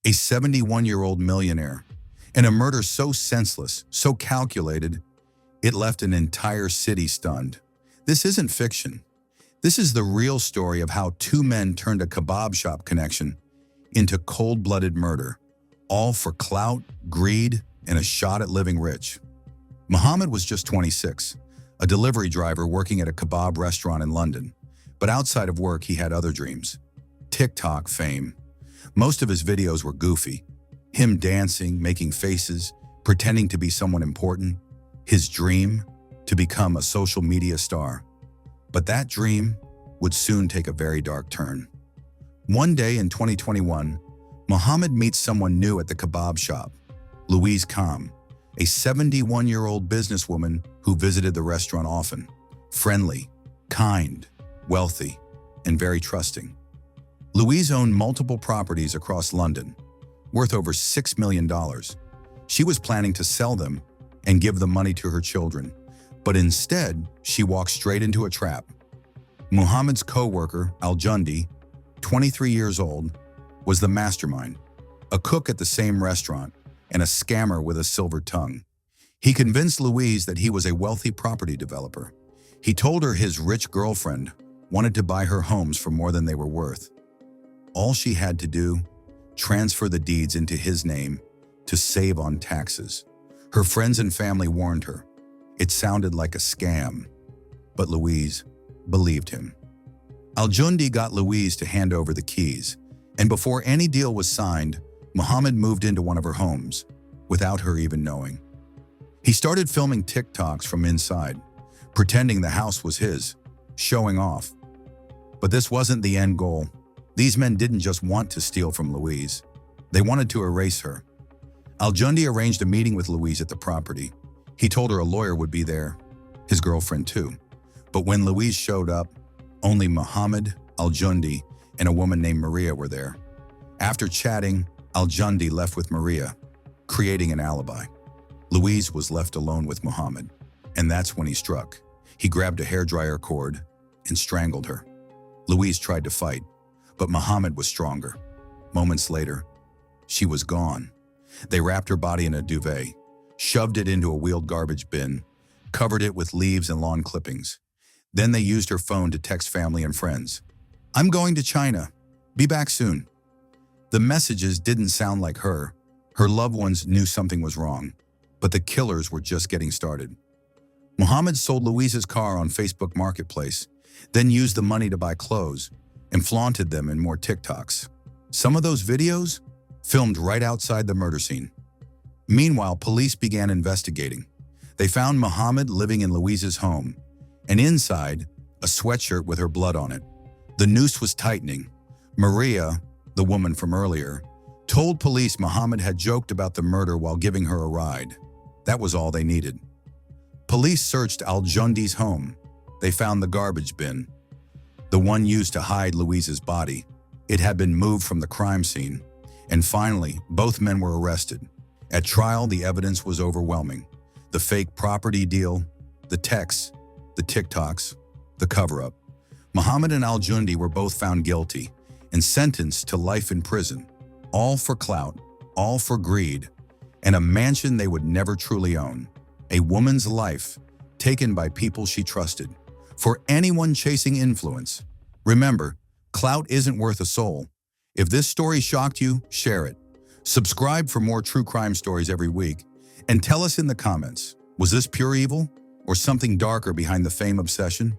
a 71-year-old millionaire, and a murder so senseless, so calculated, it left an entire city stunned. This isn't fiction. This is the real story of how two men turned a kebab shop connection into cold-blooded murder, all for clout, greed, and a shot at living rich. Muhammad was just 26, a delivery driver working at a kebab restaurant in London. But outside of work, he had other dreams. TikTok fame. Most of his videos were goofy. Him dancing, making faces, pretending to be someone important. His dream, to become a social media star. But that dream would soon take a very dark turn. One day in 2021, Muhammad meets someone new at the kebab shop, Louise Kam, a 71-year-old businesswoman who visited the restaurant often. Friendly, kind, wealthy, and very trusting. Louise owned multiple properties across London, worth over $6 million. She was planning to sell them and give the money to her children, but instead, she walked straight into a trap. Muhammad's co-worker, Aljundi, 23 years old, was the mastermind, a cook at the same restaurant, and a scammer with a silver tongue. He convinced Louise that he was a wealthy property developer. He told her his rich girlfriend wanted to buy her homes for more than they were worth. All she had to do, transfer the deeds into his name to save on taxes. Her friends and family warned her. It sounded like a scam, but Louise believed him. Aljundi got Louise to hand over the keys, and before any deal was signed, Muhammad moved into one of her homes, without her even knowing. He started filming TikToks from inside, pretending the house was his, showing off. But this wasn't the end goal. These men didn't just want to steal from Louise. They wanted to erase her. Aljundi arranged a meeting with Louise at the property. He told her a lawyer would be there, his girlfriend too. But when Louise showed up, only Muhammad, Aljundi, and a woman named Maria were there. After chatting, Aljundi left with Maria, creating an alibi. Louise was left alone with Muhammad, and that's when he struck. He grabbed a hairdryer cord and strangled her. Louise tried to fight, but Muhammad was stronger. Moments later, she was gone. They wrapped her body in a duvet, shoved it into a wheeled garbage bin, covered it with leaves and lawn clippings. Then they used her phone to text family and friends. "I'm going to China. Be back soon." The messages didn't sound like her. Her loved ones knew something was wrong, but the killers were just getting started. Muhammad sold Louise's car on Facebook Marketplace, then used the money to buy clothes and flaunted them in more TikToks. Some of those videos filmed right outside the murder scene. Meanwhile, police began investigating. They found Muhammad living in Louise's home, and inside, a sweatshirt with her blood on it. The noose was tightening. Maria, the woman from earlier, told police Muhammad had joked about the murder while giving her a ride. That was all they needed. Police searched Aljundi's home. They found the garbage bin, the one used to hide Louise's body. It had been moved from the crime scene. And finally, both men were arrested. At trial, the evidence was overwhelming. The fake property deal, the texts, the TikToks, the cover-up. Muhammad and Aljundi were both found guilty and sentenced to life in prison, all for clout, all for greed, and a mansion they would never truly own. A woman's life taken by people she trusted. For anyone chasing influence, remember, clout isn't worth a soul. If this story shocked you, share it. Subscribe for more true crime stories every week, and tell us in the comments, was this pure evil or something darker behind the fame obsession?